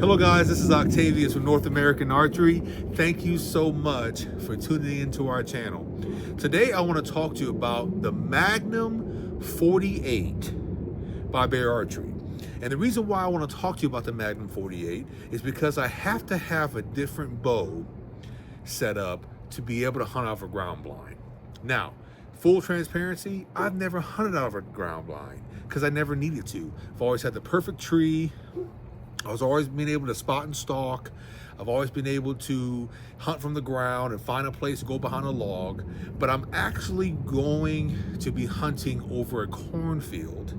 Hello guys, this is Octavious from North American Archery. Thank you so much for tuning into our channel. Today I want to talk to you about the Magnum 48 by Bear Archery. And the reason why I want to talk to you about the Magnum 48 is because I have to have a different bow set up to be able to hunt out of a ground blind. Now, full transparency, I've never hunted out of a ground blind because I never needed to. I've always had the perfect tree. I was always been able to spot and stalk. I've always been able to hunt from the ground and find a place to go behind a log. But I'm actually going to be hunting over a cornfield,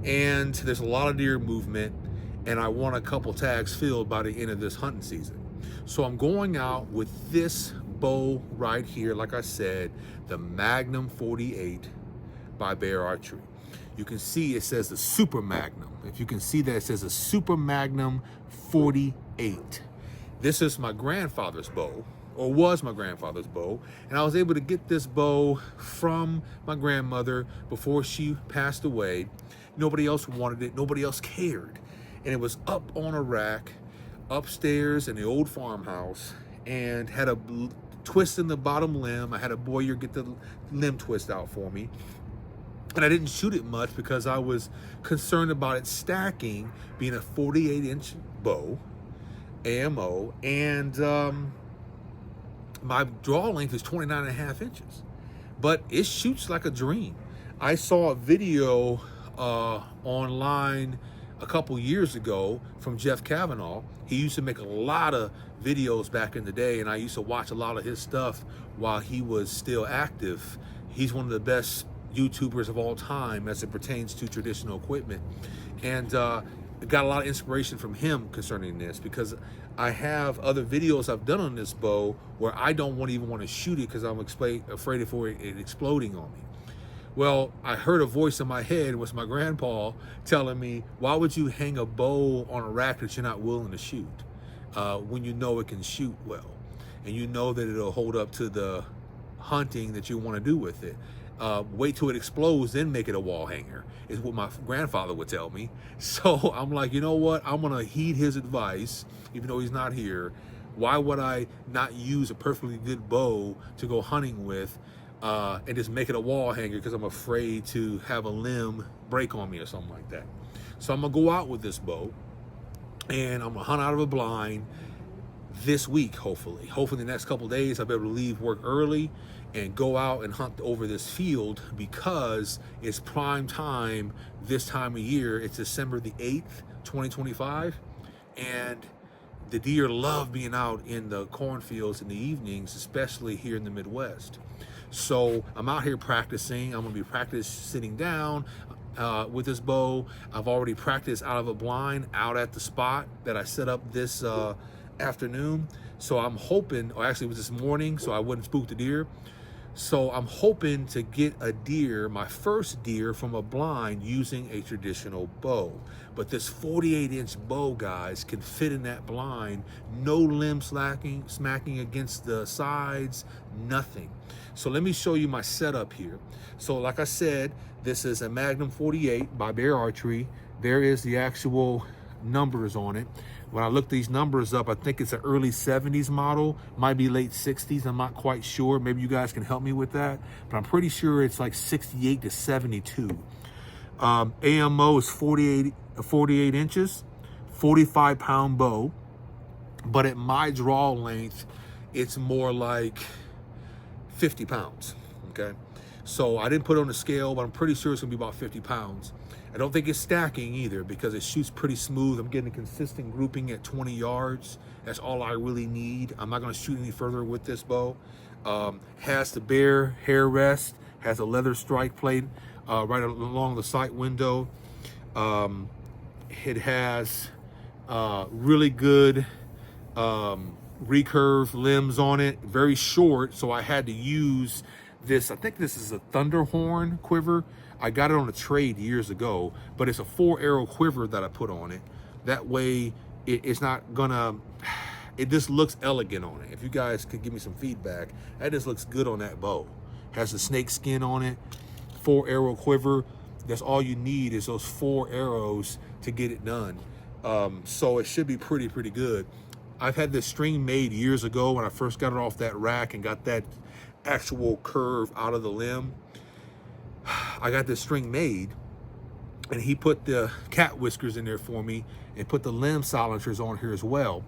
and there's a lot of deer movement, and I want a couple tags filled by the end of this hunting season. So I'm going out with this bow right here, like I said, the Magnum 48 by Bear Archery. You can see it says the Super Magnum. If you can see that, it says a Super Magnum 48. This is my grandfather's bow, or was my grandfather's bow, and I was able to get this bow from my grandmother before she passed away. Nobody else wanted it, nobody else cared. And it was up on a rack upstairs in the old farmhouse and had a twist in the bottom limb. I had a boyer get the limb twist out for me. And I didn't shoot it much because I was concerned about it stacking, being a 48-inch bow, AMO, and my draw length is 29.5 inches. But it shoots like a dream. I saw a video online a couple years ago from Jeff Kavanaugh. He used to make a lot of videos back in the day, and I used to watch a lot of his stuff while he was still active. He's one of the best YouTubers of all time as it pertains to traditional equipment, and got a lot of inspiration from him concerning this, because I have other videos I've done on this bow where I don't even want to shoot it because I'm afraid of it exploding on me. Well, I heard a voice in my head, was my grandpa, telling me, why would you hang a bow on a rack that you're not willing to shoot when you know it can shoot well, and you know that it'll hold up to the hunting that you want to do with it. Wait till it explodes, then make it a wall hanger, is what my grandfather would tell me. So I'm like, you know what? I'm gonna heed his advice, even though he's not here. Why would I not use a perfectly good bow to go hunting with and just make it a wall hanger because I'm afraid to have a limb break on me or something like that? So I'm gonna go out with this bow, and I'm gonna hunt out of a blind this week, hopefully. Hopefully the next couple days I'll be able to leave work early and go out and hunt over this field, because it's prime time this time of year. It's December the 8th, 2025, and the deer love being out in the cornfields in the evenings, especially here in the Midwest. So I'm out here practicing. I'm gonna be practicing sitting down with this bow. I've already practiced out of a blind out at the spot that I set up this afternoon. So I'm hoping, or actually it was this morning, so I wouldn't spook the deer. So I'm hoping to get a deer, my first deer, from a blind using a traditional bow. But this 48-inch bow, guys, can fit in that blind. No limb smacking against the sides, nothing. So let me show you my setup here. So like I said, this is a Magnum 48 by Bear Archery. There is the actual numbers on it. When I looked these numbers up, I think it's an early 70s model, might be late 60s. I'm not quite sure. Maybe you guys can help me with that, but I'm pretty sure it's like 68 to 72. AMO is 48 inches, 45-pound bow, but at my draw length, it's more like 50 pounds, okay? So I didn't put it on the scale, but I'm pretty sure it's gonna be about 50 pounds. I don't think it's stacking either, because it shoots pretty smooth. I'm getting a consistent grouping at 20 yards. That's all I really need. I'm not gonna shoot any further with this bow. Has the Bear hair rest, has a leather strike plate right along the sight window. It has really good recurve limbs on it, very short, so I had to use this, I think this is a Thunderhorn quiver. I got it on a trade years ago, but it's a 4-arrow quiver that I put on it. That way it's not gonna, it just looks elegant on it. If you guys could give me some feedback, that just looks good on that bow. Has the snake skin on it, 4-arrow quiver. That's all you need, is those 4 arrows to get it done. So it should be pretty good. I've had this string made years ago when I first got it off that rack and got that actual curve out of the limb. I got this string made, and he put the cat whiskers in there for me and put the limb silencers on here as well.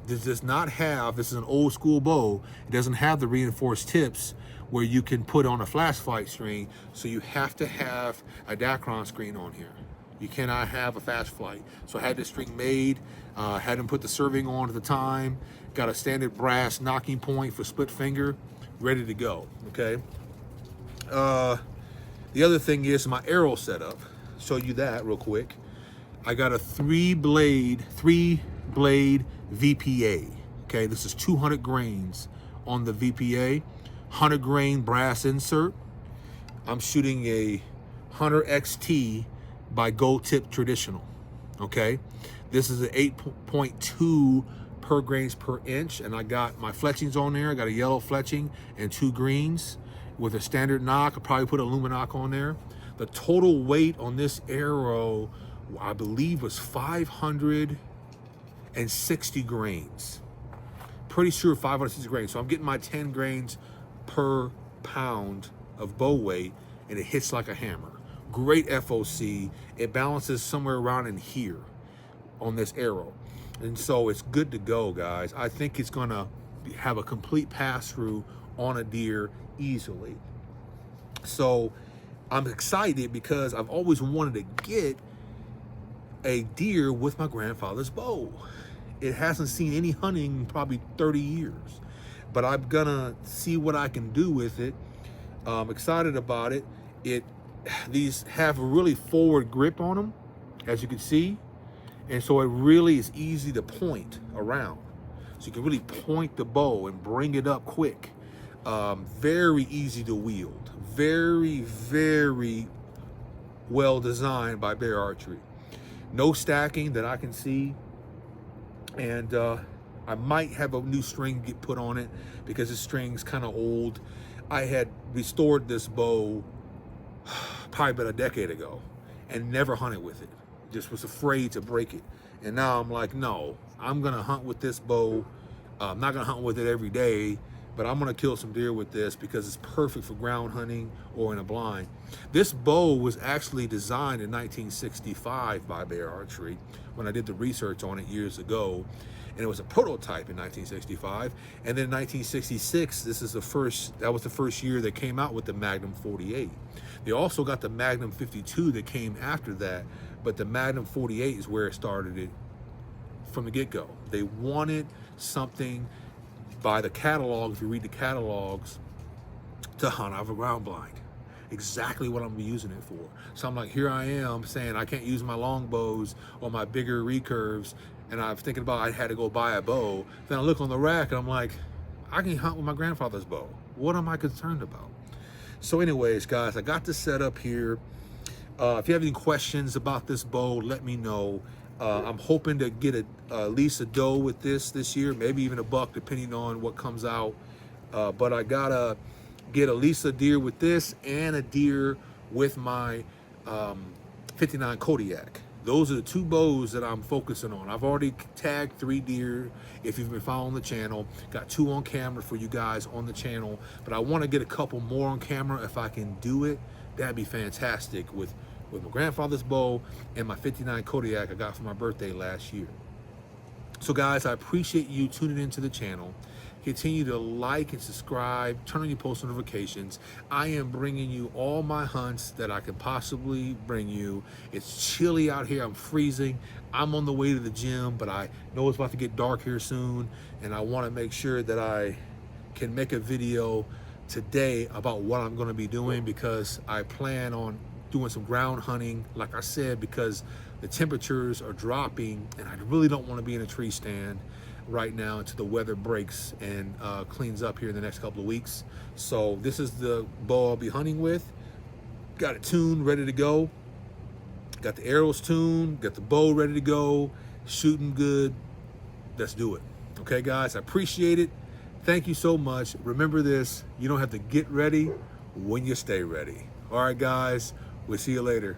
This does not have, this is an old school bow, it doesn't have the reinforced tips where you can put on a flash flight string, so you have to have a Dacron screen on here. You cannot have a fast flight. So I had this string made, had him put the serving on at the time, got a standard brass knocking point for split finger, ready to go, okay? The other thing is my arrow setup. Show you that real quick. I got a three blade VPA, okay? This is 200 grains on the VPA, 100 grain brass insert. I'm shooting a Hunter XT by Gold Tip Traditional, okay? This is an 8.2 per grains per inch, and I got my fletchings on there. I got a yellow fletching and 2 greens with a standard knock. I'll probably put a Luminoc on there. The total weight on this arrow, I believe, was 560 grains. Pretty sure 560 grains. So I'm getting my 10 grains per pound of bow weight, and it hits like a hammer. Great FOC. It balances somewhere around in here on this arrow. And so it's good to go, guys. I think it's gonna have a complete pass-through on a deer easily. So I'm excited because I've always wanted to get a deer with my grandfather's bow. It hasn't seen any hunting in probably 30 years, but I'm gonna see what I can do with it. I'm excited about it. These have a really forward grip on them, as you can see, and so it really is easy to point around. So you can really point the bow and bring it up quick. Very easy to wield. Very well designed by Bear Archery. No stacking that I can see, and I might have a new string get put on it because the string's kind of old. I had restored this bow probably about a decade ago and never hunted with it. Just was afraid to break it. And now I'm like, no, I'm gonna hunt with this bow. I'm not gonna hunt with it every day, but I'm gonna kill some deer with this because it's perfect for ground hunting or in a blind. This bow was actually designed in 1965 by Bear Archery when I did the research on it years ago. And it was a prototype in 1965. And then in 1966, that was the first year they came out with the Magnum 48. They also got the Magnum 52 that came after that, but the Magnum 48 is where it started it from the get-go. They wanted something by the catalog, if you read the catalogs, to hunt out of a ground blind. Exactly what I'm gonna be using it for. So I'm like, here I am saying I can't use my long bows or my bigger recurves, and I'm thinking about I had to go buy a bow. Then I look on the rack and I'm like, I can hunt with my grandfather's bow. What am I concerned about? So anyways, guys, I got this set up here. If you have any questions about this bow, let me know. I'm hoping to get at least a doe with this year, maybe even a buck, depending on what comes out. But I gotta get at least a deer with this and a deer with my 59 Kodiak. Those are the 2 bows that I'm focusing on. I've already tagged 3 deer. If you've been following the channel, got 2 on camera for you guys on the channel, but I want to get a couple more on camera if I can do it. That'd be fantastic with my grandfather's bow and my 59 Kodiak I got for my birthday last year. So guys, I appreciate you tuning into the channel. Continue to like and subscribe, turn on your post notifications. I am bringing you all my hunts that I can possibly bring you. It's chilly out here, I'm freezing. I'm on the way to the gym, but I know it's about to get dark here soon, and I wanna make sure that I can make a video today about what I'm gonna be doing, because I plan on doing some ground hunting, like I said, because the temperatures are dropping and I really don't wanna be in a tree stand right now until the weather breaks and cleans up here in the next couple of weeks. So this is the bow I'll be hunting with. Got it tuned, ready to go. Got the arrows tuned, got the bow ready to go, shooting good. Let's do it. Okay, guys, I appreciate it. Thank you so much. Remember this, you don't have to get ready when you stay ready. All right, guys, we'll see you later.